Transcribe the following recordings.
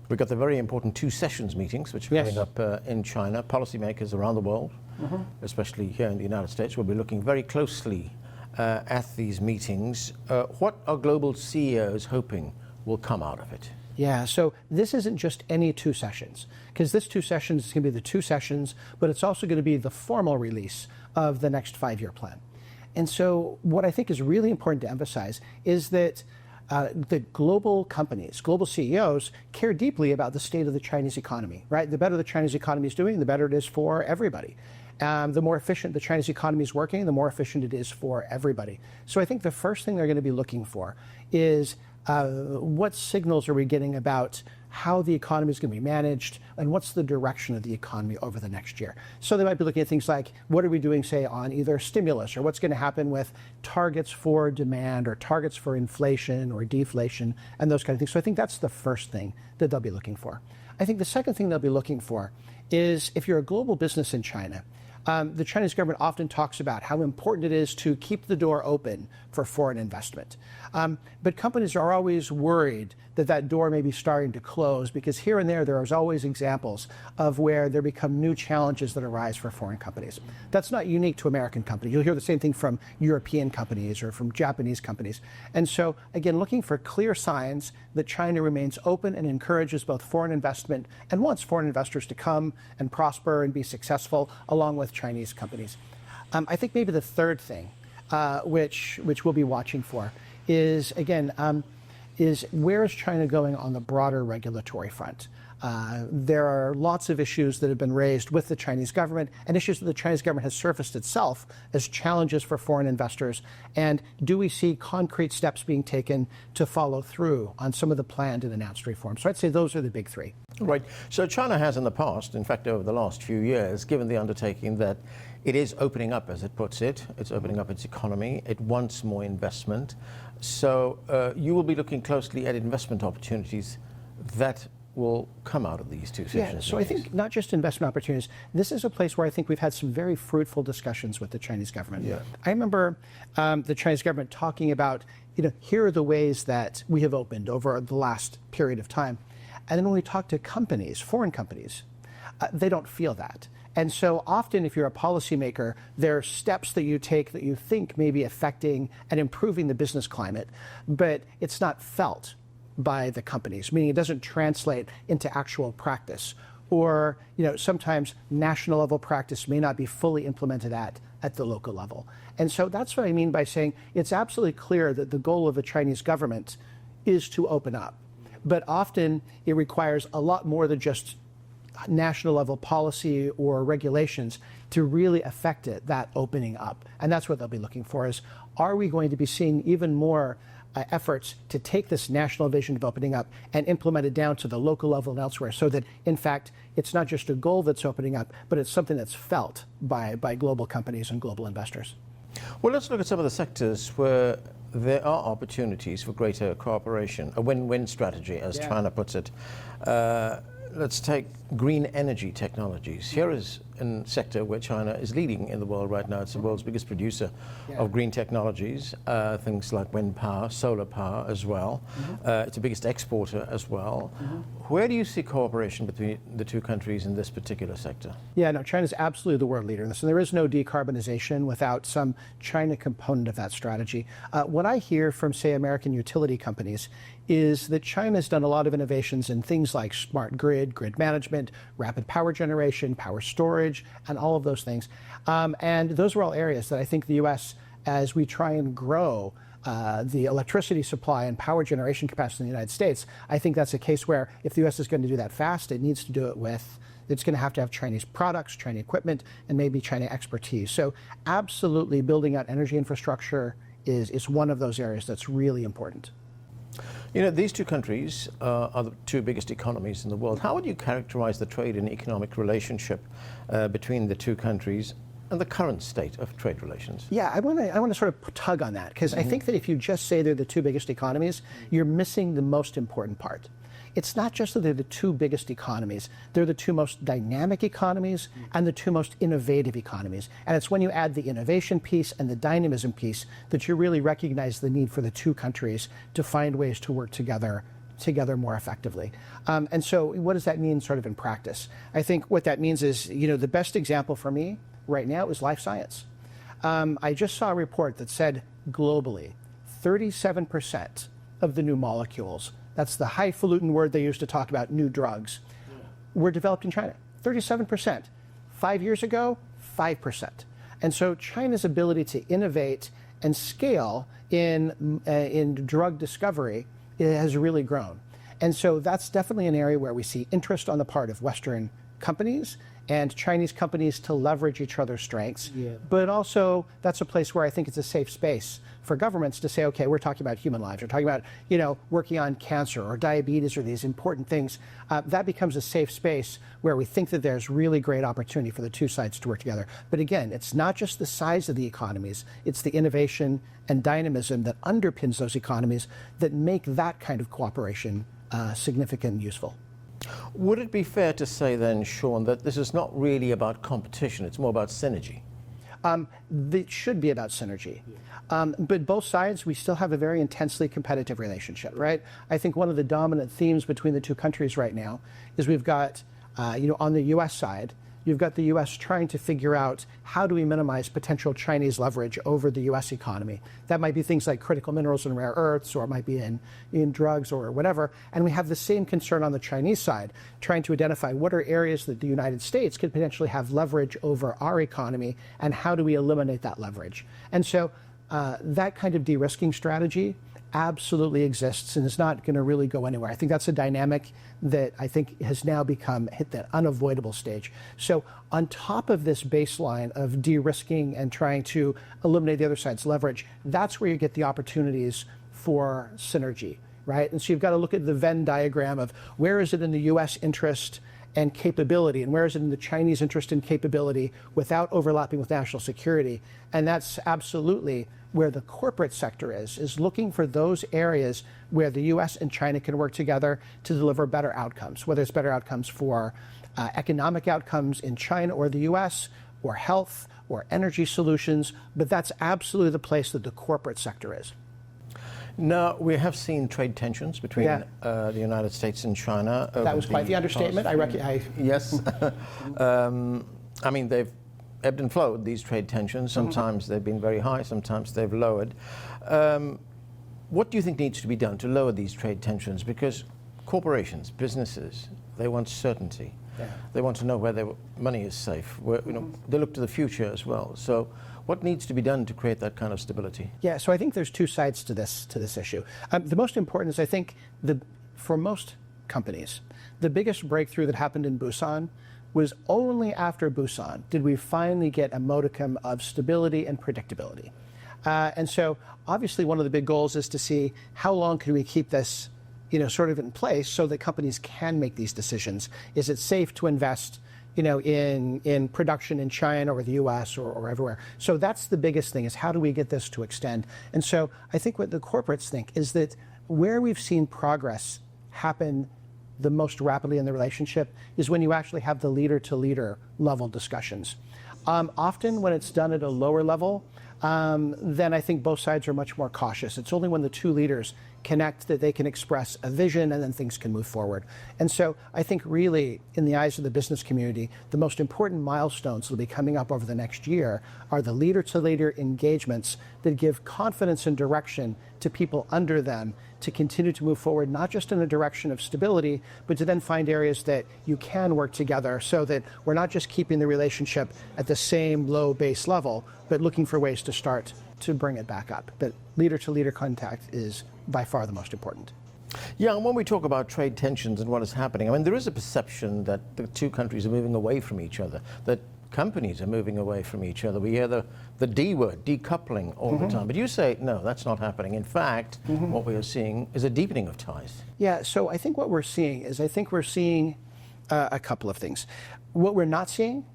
We've got the very important two sessions meetings, which are Yes. coming up in China. Policymakers around the world, especially here in the United States, will be looking very closely at these meetings. What are global CEOs hoping will come out of it? Yeah, so this isn't just any two sessions, because this two sessions is going to be the two sessions, but it's also going to be the formal release of the next 5-year plan. And so what I think is really important to emphasize is that the global companies, global CEOs, care deeply about the state of the Chinese economy, right? The better the Chinese economy is doing, the better it is for everybody. The more efficient the Chinese economy is working, the more efficient it is for everybody. So I think the first thing they're going to be looking for is what signals are we getting about how the economy is going to be managed and what's the direction of the economy over the next year. So they might be looking at things like, what are we doing, say, on either stimulus, or what's going to happen with targets for demand or targets for inflation or deflation and those kind of things. So I think that's the first thing that they'll be looking for. I think the second thing they'll be looking for is, if you're a global business in China, the Chinese government often talks about how important it is to keep the door open for foreign investment. But companies are always worried that that door may be starting to close, because here and there is always examples of where there become new challenges that arise for foreign companies. That's not unique to American companies. You'll hear the same thing from European companies or from Japanese companies. And so, again, looking for clear signs that China remains open and encourages both foreign investment and wants foreign investors to come and prosper and be successful along with Chinese companies. I think maybe the third thing, which we'll be watching for, is, again, is where is China going on the broader regulatory front? There are lots of issues that have been raised with the Chinese government, and issues that the Chinese government has surfaced itself as challenges for foreign investors. And do we see concrete steps being taken to follow through on some of the planned and announced reforms? So I'd say those are the big three. Right. So China has in the past, in fact over the last few years, given the undertaking that it is opening up, as it puts it. It's opening up its economy. It wants more investment. So you will be looking closely at investment opportunities that will come out of these two sessions. Yeah, so I think not just investment opportunities. This is a place where I think we've had some very fruitful discussions with the Chinese government. Yeah. I remember the Chinese government talking about, here are the ways that we have opened over the last period of time. And then when we talk to companies, foreign companies, they don't feel that. And so often, if you're a policymaker, there are steps that you take that you think may be affecting and improving the business climate, but it's not felt by the companies, meaning it doesn't translate into actual practice. Or, sometimes national level practice may not be fully implemented at the local level. And so that's what I mean by saying it's absolutely clear that the goal of the Chinese government is to open up. But often it requires a lot more than just national level policy or regulations to really affect it, that opening up. And that's what they'll be looking for, is, are we going to be seeing even more efforts to take this national vision of opening up and implement it down to the local level and elsewhere, so that, in fact, it's not just a goal that's opening up, but it's something that's felt by global companies and global investors. Well, let's look at some of the sectors where there are opportunities for greater cooperation, a win-win strategy, as China puts it. Let's take green energy technologies. Here is a sector where China is leading in the world right now. It's the world's biggest producer of green technologies, things like wind power, solar power as well. It's the biggest exporter as well. Where do you see cooperation between the two countries in this particular sector? Yeah, no, China's absolutely the world leader in this, and there is no decarbonization without some China component of that strategy. What I hear from, say, American utility companies is that China's done a lot of innovations in things like smart grid, grid management, rapid power generation, power storage, and all of those things. And those are all areas that I think the U.S., as we try and grow the electricity supply and power generation capacity in the United States, I think that's a case where, if the U.S. is going to do that fast, it needs to do it with, it's going to have Chinese products, Chinese equipment, and maybe China expertise. So absolutely, building out energy infrastructure is one of those areas that's really important. These two countries are the two biggest economies in the world. How would you characterize the trade and economic relationship between the two countries and the current state of trade relations? Yeah, I want to sort of tug on that, because I think that if you just say they're the two biggest economies, you're missing the most important part. It's not just that they're the two biggest economies, they're the two most dynamic economies and the two most innovative economies. And it's when you add the innovation piece and the dynamism piece that you really recognize the need for the two countries to find ways to work together together more effectively. And so what does that mean sort of in practice? I think what that means is, the best example for me right now is life science. I just saw a report that said globally, 37% of the new molecules, that's the highfalutin word they use to talk about new drugs, were developed in China. 37%. 5 years ago, 5%. And so China's ability to innovate and scale in drug discovery has really grown. And so that's definitely an area where we see interest on the part of Western companies and Chinese companies to leverage each other's strengths. But also, that's a place where I think it's a safe space for governments to say, okay, we're talking about human lives, we're talking about, working on cancer or diabetes or these important things. That becomes a safe space where we think that there's really great opportunity for the two sides to work together. But again, it's not just the size of the economies, it's the innovation and dynamism that underpins those economies that make that kind of cooperation significant and useful. Would it be fair to say then, Sean, that this is not really about competition, it's more about synergy? It should be about synergy. But both sides, we still have a very intensely competitive relationship, right? I think one of the dominant themes between the two countries right now is we've got, on the U.S. side, you've got the U.S. trying to figure out how do we minimize potential Chinese leverage over the U.S. economy. That might be things like critical minerals and rare earths, or it might be in drugs or whatever. And we have the same concern on the Chinese side, trying to identify what are areas that the United States could potentially have leverage over our economy, and how do we eliminate that leverage. And so that kind of de-risking strategy absolutely exists and is not going to really go anywhere. I think that's a dynamic that I think has now hit that unavoidable stage. So on top of this baseline of de-risking and trying to eliminate the other side's leverage, that's where you get the opportunities for synergy, right? And so you've got to look at the Venn diagram of where is it in the U.S. interest and capability, and where is it in the Chinese interest and capability without overlapping with national security. And that's absolutely where the corporate sector is looking for those areas where the U.S. and China can work together to deliver better outcomes, whether it's better outcomes for economic outcomes in China or the U.S., or health, or energy solutions, but that's absolutely the place that the corporate sector is. Now, we have seen trade tensions between the United States and China. That was quite the understatement. Yes. I mean, they've ebbed and flowed, these trade tensions. Sometimes they've been very high, sometimes they've lowered. What do you think needs to be done to lower these trade tensions? Because corporations, businesses, they want certainty. They want to know where their money is safe. They look to the future as well. So what needs to be done to create that kind of stability? Yeah, so I think there's two sides to this issue. The most important is, I think, for most companies, the biggest breakthrough that happened in Busan was only after Busan did we finally get a modicum of stability and predictability. And so obviously one of the big goals is to see how long can we keep this sort of in place so that companies can make these decisions. Is it safe to invest in production in China or the US or everywhere? So that's the biggest thing, is how do we get this to extend? And so I think what the corporates think is that where we've seen progress happen the most rapidly in the relationship is when you actually have the leader-to-leader level discussions. Often when it's done at a lower level, then I think both sides are much more cautious. It's only when the two leaders connect that they can express a vision, and then things can move forward. And so I think really, in the eyes of the business community, the most important milestones that will be coming up over the next year are the leader-to-leader engagements that give confidence and direction to people under them to continue to move forward, not just in a direction of stability, but to then find areas that you can work together so that we're not just keeping the relationship at the same low base level, but looking for ways to start to bring it back up. But leader-to-leader contact is by far the most important. Yeah, and when we talk about trade tensions and what is happening, I mean, there is a perception that the two countries are moving away from each other, that companies are moving away from each other. We hear the D word, decoupling, all the time. But you say, no, that's not happening. In fact, what we are seeing is a deepening of ties. Yeah, so I think what we're seeing is, a couple of things. What we're not seeing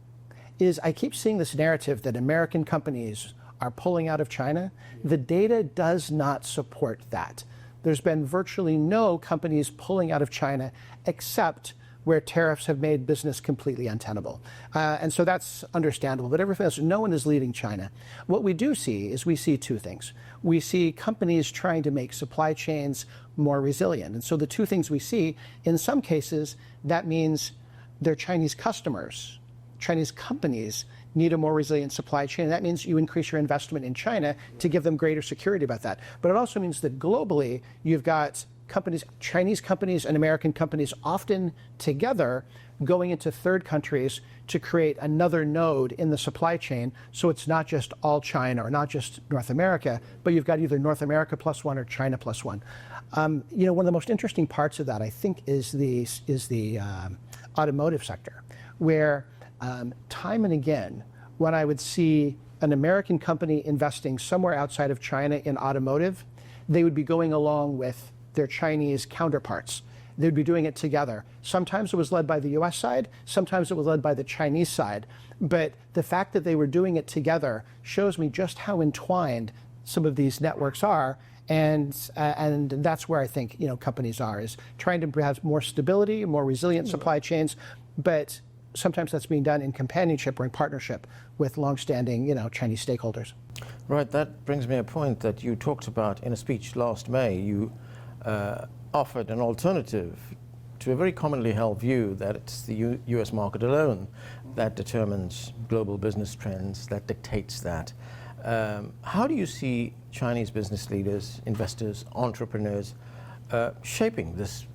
is, I keep seeing this narrative that American companies are pulling out of China. The data does not support that. There's been virtually no companies pulling out of China except where tariffs have made business completely untenable. And so that's understandable. But everything else, no one is leading China. What we do see is we see two things. We see companies trying to make supply chains more resilient. And so the two things we see, in some cases, that means their Chinese customers, Chinese companies, need a more resilient supply chain. That means you increase your investment in China to give them greater security about that. But it also means that globally, you've got companies, Chinese companies and American companies often together going into third countries to create another node in the supply chain. So it's not just all China or not just North America, but you've got either North America plus one or China plus one. One of the most interesting parts of that, I think, is the automotive sector, where time and again, when I would see an American company investing somewhere outside of China in automotive, they would be going along with their Chinese counterparts. They'd be doing it together. Sometimes it was led by the US side, sometimes it was led by the Chinese side. But the fact that they were doing it together shows me just how entwined some of these networks are. And that's where I think companies are, is trying to have more stability, more resilient supply chains. But sometimes that's being done in companionship or in partnership with longstanding Chinese stakeholders. Right, that brings me a point that you talked about in a speech last May. You offered an alternative to a very commonly held view that it's the US market alone that determines global business trends, that dictates that. How do you see Chinese business leaders, investors, entrepreneurs shaping this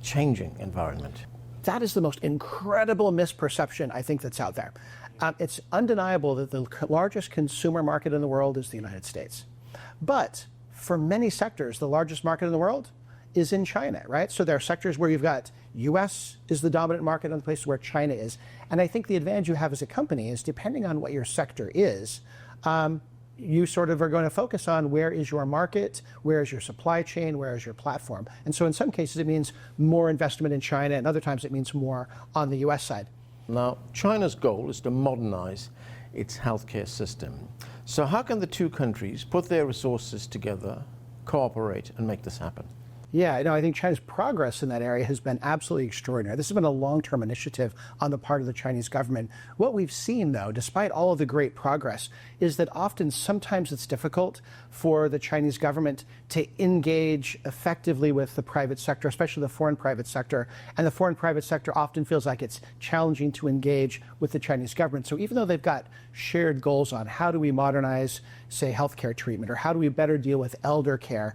changing environment? That is the most incredible misperception, I think, that's out there. It's undeniable that the largest consumer market in the world is the United States. But for many sectors, the largest market in the world is in China, right? So there are sectors where you've got US is the dominant market and the places where China is. And I think the advantage you have as a company is, depending on what your sector is, you sort of are going to focus on where is your market, where is your supply chain, where is your platform. And so in some cases it means more investment in China, and other times it means more on the US side. Now, China's goal is to modernize its healthcare system. So how can the two countries put their resources together, cooperate, and make this happen? Yeah, I think China's progress in that area has been absolutely extraordinary. This has been a long-term initiative on the part of the Chinese government. What we've seen, though, despite all of the great progress, is that sometimes it's difficult for the Chinese government to engage effectively with the private sector, especially the foreign private sector. And the foreign private sector often feels like it's challenging to engage with the Chinese government. So even though they've got shared goals on how do we modernize, say, healthcare treatment, or how do we better deal with elder care,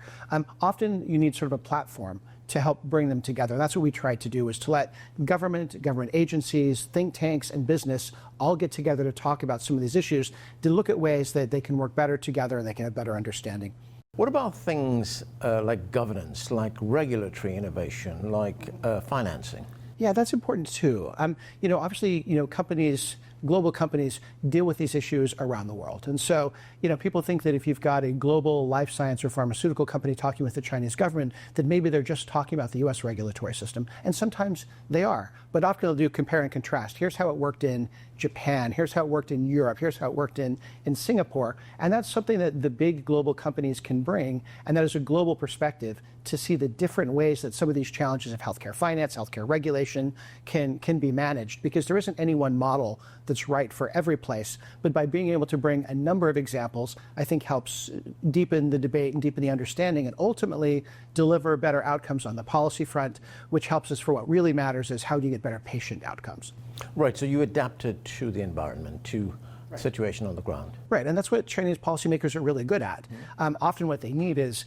often you need sort of a platform to help bring them together. And that's what we tried to do, is to let government agencies, think tanks, and business all get together to talk about some of these issues, to look at ways that they can work better together and they can have better understanding. What about things like governance, like regulatory innovation, like financing? Yeah, that's important too. Obviously, companies, global companies deal with these issues around the world. And so, people think that if you've got a global life science or pharmaceutical company talking with the Chinese government, that maybe they're just talking about the US regulatory system. And sometimes they are. But often they'll do compare and contrast. Here's how it worked in Japan. Here's how it worked in Europe. Here's how it worked in Singapore. And that's something that the big global companies can bring. And that is a global perspective to see the different ways that some of these challenges of healthcare finance, healthcare regulation can be managed. Because there isn't any one model that's right for every place. But by being able to bring a number of examples, I think helps deepen the debate and deepen the understanding, and ultimately deliver better outcomes on the policy front, which helps us for what really matters, is how do you get better patient outcomes. Right, so you adapted to the environment, to the situation on the ground. Right, and that's what Chinese policymakers are really good at. Often what they need is,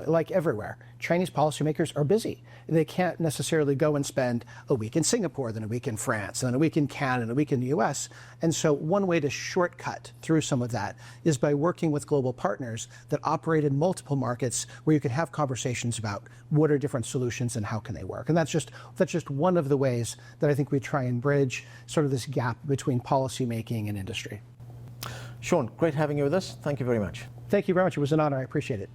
like everywhere, Chinese policymakers are busy. They can't necessarily go and spend a week in Singapore, then a week in France, then a week in Canada, and a week in the US. And so one way to shortcut through some of that is by working with global partners that operate in multiple markets, where you can have conversations about what are different solutions and how can they work. And that's just one of the ways that I think we try and bridge sort of this gap between policymaking and industry. Sean, great having you with us. Thank you very much. Thank you very much. It was an honor. I appreciate it.